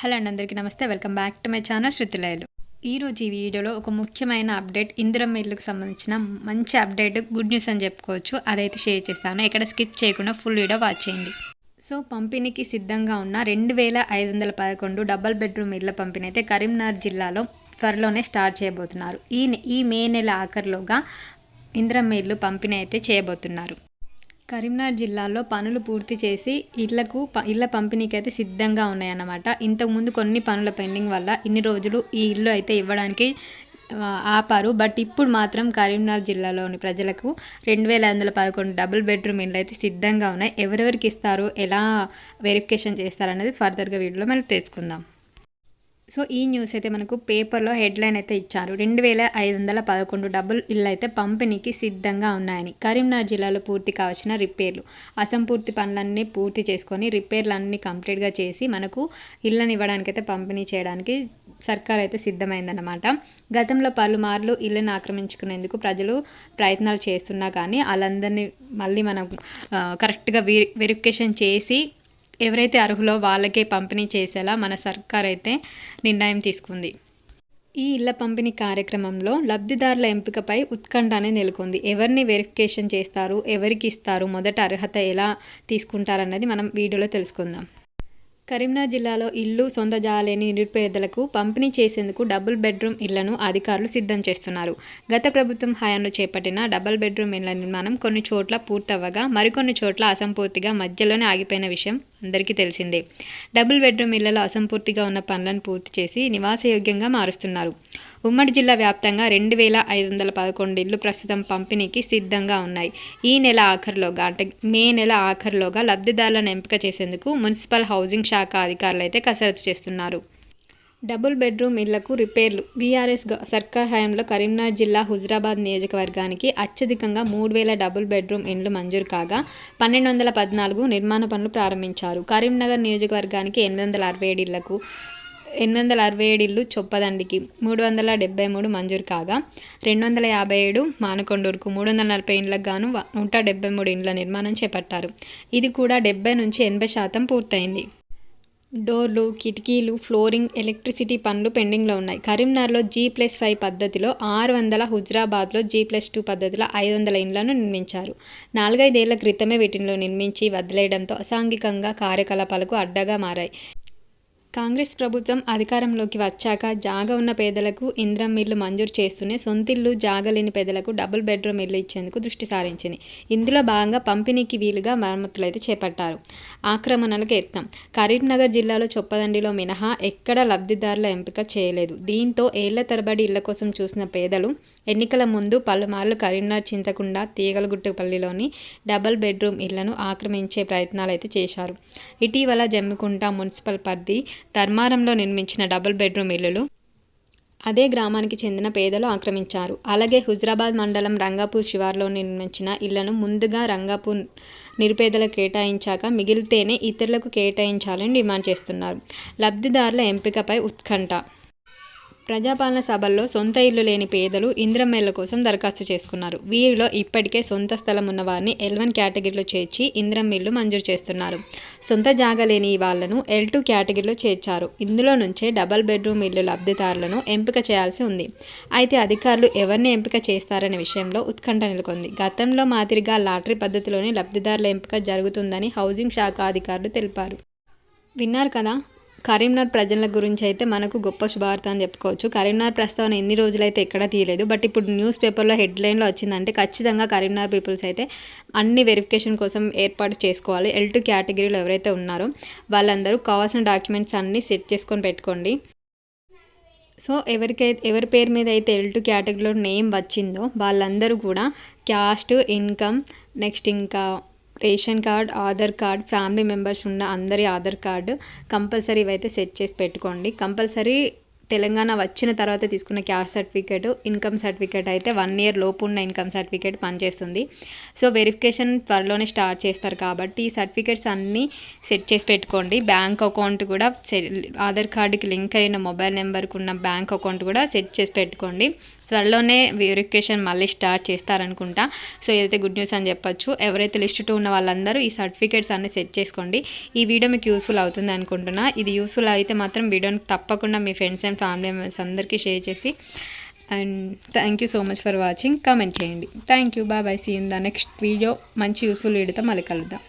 Hello అండి, అందరికీ నమస్తే. Welcome back to my channel Sruthilayalu. ఈరోజు ఈ వీడియోలో ఒక ముఖ్యమైన అప్డేట్, ఇందిరమ్మ ఇల్లుకు సంబంధించిన మంచి అప్డేట్, గుడ్ న్యూస్ అని చెప్పుకోవచ్చు. అదైతే షేర్ చేస్తాను. ఎక్కడ స్కిప్ చేయకుండా ఫుల్ వీడియో వాచ్ చేయండి. సో పంపిణీకి సిద్ధంగా ఉన్న 2511 డబల్ బెడ్రూమ్ ఇళ్ల పంపిణీ అయితే కరీంనగర్ జిల్లాలో త్వరలోనే స్టార్ట్ చేయబోతున్నారు. ఈ మే నెల ఆఖరిలోగా ఇందిరమ్మ ఇల్లు పంపిణీ అయితే చేయబోతున్నారు. కరీంనగర్ జిల్లాలో పనులు పూర్తి చేసి ఇళ్ల పంపిణీకి అయితే సిద్ధంగా ఉన్నాయన్నమాట. ఇంతకుముందు కొన్ని పనుల పెండింగ్ వల్ల ఇన్ని రోజులు ఈ ఇల్లు అయితే ఇవ్వడానికి ఆపారు. బట్ ఇప్పుడు మాత్రం కరీంనగర్ జిల్లాలోని ప్రజలకు 2511 డబుల్ బెడ్రూమ్ ఇళ్ళు అయితే సిద్ధంగా ఉన్నాయి. ఎవరెవరికి ఇస్తారు, ఎలా వెరిఫికేషన్ చేస్తారు అనేది ఫర్దర్గా వీడియోలో మనం తెలుసుకుందాం. సో ఈ న్యూస్ అయితే మనకు పేపర్లో హెడ్లైన్ అయితే ఇచ్చారు. 2511 డబుల్ ఇళ్ళు అయితే పంపిణీకి సిద్ధంగా ఉన్నాయని. కరీంనగర్ జిల్లాలో పూర్తి కావాల్సిన రిపేర్లు, అసంపూర్తి పనులన్నీ పూర్తి చేసుకొని రిపేర్లన్నీ కంప్లీట్గా చేసి మనకు ఇళ్ళని ఇవ్వడానికి అయితే పంపిణీ చేయడానికి సర్కార్ అయితే సిద్ధమైందన్నమాట. గతంలో పలుమార్లు ఇళ్ళని ఆక్రమించుకునేందుకు ప్రజలు ప్రయత్నాలు చేస్తున్నా కానీ వాళ్ళందరినీ మళ్ళీ మనం కరెక్ట్గా వెరిఫికేషన్ చేసి ఎవరైతే అర్హులో వాళ్ళకే పంపిణీ చేసేలా మన సర్కార్ అయితే నిర్ణయం తీసుకుంది. ఈ ఇళ్ల పంపిణీ కార్యక్రమంలో లబ్ధిదారుల ఎంపికపై ఉత్కంఠ అనేది నెలకొంది. ఎవరిని వెరిఫికేషన్ చేస్తారు, ఎవరికి ఇస్తారు, మొదట అర్హత ఎలా తీసుకుంటారన్నది మనం వీడియోలో తెలుసుకుందాం. కరీంనగర్ జిల్లాలో ఇల్లు సొంత జాలేని నిరుపేదలకు పంపిణీ చేసేందుకు డబుల్ బెడ్రూమ్ ఇళ్లను అధికారులు సిద్ధం చేస్తున్నారు. గత ప్రభుత్వం హయాంలో చేపట్టిన డబుల్ బెడ్రూమ్ ఇళ్ల నిర్మాణం కొన్ని చోట్ల పూర్తవ్వగా మరికొన్ని చోట్ల అసంపూర్తిగా మధ్యలోనే ఆగిపోయిన విషయం అందరికీ తెలిసిందే. డబుల్ బెడ్రూమ్ ఇళ్లలో అసంపూర్తిగా ఉన్న పనులను పూర్తి చేసి నివాసయోగ్యంగా మారుస్తున్నారు. ఉమ్మడి జిల్లా వ్యాప్తంగా 2511 ఇళ్లు ప్రస్తుతం పంపిణీకి సిద్ధంగా ఉన్నాయి. ఈ నెల ఆఖరిలోగా అంటే మే నెల ఆఖరిలోగా లబ్ధిదారులను ఎంపిక చేసేందుకు మున్సిపల్ హౌసింగ్ శాఖ అధికారులు అయితే కసరత్తు చేస్తున్నారు. డబుల్ బెడ్రూమ్ ఇళ్లకు రిపేర్లు. బీఆర్ఎస్ సర్కార్ హయాంలో కరీంనగర్ జిల్లా హుజురాబాద్ నియోజకవర్గానికి అత్యధికంగా 3000 డబుల్ బెడ్రూమ్ ఇండ్లు మంజూరు కాగా 1214 నిర్మాణ పనులు ప్రారంభించారు. కరీంనగర్ నియోజకవర్గానికి 867 ఇళ్లకు 867 ఇళ్లు చొప్పదండికి 373 మంజూరు కాగా 257 మానకొండూరుకు 340 ఇండ్లకు గాను 173 ఇండ్ల నిర్మాణం చేపట్టారు. ఇది కూడా 70 నుంచి 80% పూర్తయింది. డోర్లు, కిటికీలు, ఫ్లోరింగ్, ఎలక్ట్రిసిటీ పనులు పెండింగ్లో ఉన్నాయి. కరీంనగర్లో G+5 పద్ధతిలో 600, హుజురాబాద్లో G+2 పద్ధతిలో 500 ఇండ్లను నిర్మించారు. 4-5 ఏళ్ల క్రితమే వీటిని నిర్మించి వదిలేయడంతో అసాంఘికంగా కార్యకలాపాలకు అడ్డగా మారాయి. కాంగ్రెస్ ప్రభుత్వం అధికారంలోకి వచ్చాక జాగా ఉన్న పేదలకు ఇందిరమ్మ ఇల్లు మంజూరు చేస్తూనే సొంతిల్లు జాగా లేని పేదలకు డబుల్ బెడ్రూమ్ ఇల్లు ఇచ్చేందుకు దృష్టి సారించింది. ఇందులో భాగంగా పంపిణీకి వీలుగా మరమ్మతులు అయితే చేపట్టారు. ఆక్రమణలకు యత్నం. కరీంనగర్ జిల్లాలో చొప్పదండిలో మినహా ఎక్కడా లబ్ధిదారుల ఎంపిక చేయలేదు. దీంతో ఏళ్ల తరబడి ఇళ్ల కోసం చూసిన పేదలు ఎన్నికల ముందు పలుమార్లు కరీంనగర్ చింతకుంట, తీగలగుట్టపల్లిలోని డబుల్ బెడ్రూమ్ ఇళ్లను ఆక్రమించే ప్రయత్నాలు అయితే చేశారు. ఇటీవల జమ్మికుంట మున్సిపల్ పరిధి ధర్మారంలో నిర్మించిన డబుల్ బెడ్రూమ్ ఇళ్లు అదే గ్రామానికి చెందిన పేదలు ఆక్రమించారు. అలాగే హుజురాబాద్ మండలం రంగాపూర్ శివార్లో నిర్మించిన ఇళ్లను ముందుగా రంగాపూర్ నిరుపేదలకు కేటాయించాక మిగిలితేనే ఇతరులకు కేటాయించాలని డిమాండ్ చేస్తున్నారు. లబ్ధిదారుల ఎంపికపై ఉత్కంఠ. ప్రజాపాలన సభల్లో సొంత ఇల్లు లేని పేదలు ఇందిరమ్మ ఇళ్ల కోసం దరఖాస్తు చేసుకున్నారు. వీరిలో ఇప్పటికే సొంత స్థలం ఉన్న వారిని L1 కేటగిరీలో చేర్చి ఇందిరమ్మ ఇల్లు మంజూరు చేస్తున్నారు. సొంత జాగా లేని వాళ్లను L2 కేటగిరీలో చేర్చారు. ఇందులో నుంచే డబుల్ బెడ్రూమ్ ఇల్లు లబ్ధిదారులను ఎంపిక చేయాల్సి ఉంది. అయితే అధికారులు ఎవరిని ఎంపిక చేస్తారనే విషయంలో ఉత్కంఠ నెలకొంది. గతంలో మాదిరిగా లాటరీ పద్ధతిలోనే లబ్ధిదారుల ఎంపిక జరుగుతుందని హౌసింగ్ శాఖ అధికారులు తెలిపారు. విన్నారు కదా, కరీంనగర్ ప్రజల గురించి అయితే మనకు గొప్ప శుభవార్త అని చెప్పుకోవచ్చు. కరీంనగర్ ప్రస్తావన ఎన్ని రోజులైతే ఎక్కడా తీయలేదు. బట్ ఇప్పుడు న్యూస్ పేపర్లో హెడ్లైన్లో వచ్చిందంటే ఖచ్చితంగా కరీంనగర్ పీపుల్స్ అయితే అన్ని వెరిఫికేషన్ కోసం ఏర్పాటు చేసుకోవాలి. L2 కేటగిరీలో ఎవరైతే ఉన్నారో వాళ్ళందరూ కావాల్సిన డాక్యుమెంట్స్ అన్నీ సెట్ చేసుకొని పెట్టుకోండి. సో ఎవరి పేరు మీద అయితే L2 కేటగిరీలో నేమ్ వచ్చిందో వాళ్ళందరూ కూడా క్యాస్ట్, ఇన్కమ్, నెక్స్ట్ ఇంకా ration card, Aadhaar card, family members ఉన్న అందరి ఆధార్ కార్డు కంపల్సరీ ఇవైతే సెట్ చేసి పెట్టుకోండి. కంపల్సరీ తెలంగాణ వచ్చిన తర్వాత తీసుకున్న క్యాస్ట్ సర్టిఫికేట్, ఇన్కమ్ సర్టిఫికేట్ అయితే 1 ఇయర్ లోపు ఉన్న ఇన్కమ్ సర్టిఫికేట్ పనిచేస్తుంది. సో వెరిఫికేషన్ త్వరలోనే స్టార్ట్ చేస్తారు కాబట్టి ఈ సర్టిఫికేట్స్ అన్నీ సెట్ చేసి పెట్టుకోండి. బ్యాంక్ అకౌంట్ కూడా ఆధార్ కార్డుకి లింక్ అయిన మొబైల్ నెంబర్కి ఉన్న బ్యాంక్ అకౌంట్ కూడా సెట్ చేసి పెట్టుకోండి. త్వరలోనే వెరిఫికేషన్ మళ్ళీ స్టార్ట్ చేస్తారనుకుంటా. సో ఇదైతే గుడ్ న్యూస్ అని చెప్పొచ్చు. ఎవరైతే లిస్ట్ 2 ఉన్న వాళ్ళందరూ ఈ సర్టిఫికేట్స్ అన్నీ సెట్ చేసుకోండి. ఈ వీడియో మీకు యూస్ఫుల్ అవుతుంది అనుకుంటున్నా. ఇది యూస్ఫుల్ అయితే మాత్రం వీడియోని తప్పకుండా మీ ఫ్రెండ్స్ అండ్ ఫ్యామిలీ మెంబర్స్ అందరికీ షేర్ చేసి and thank you so much for watching. Comment చేయండి. Thank you. Bye. See in the next video. మంచి యూస్ఫుల్ వీడియోతో మళ్ళీ కలుద్దాం.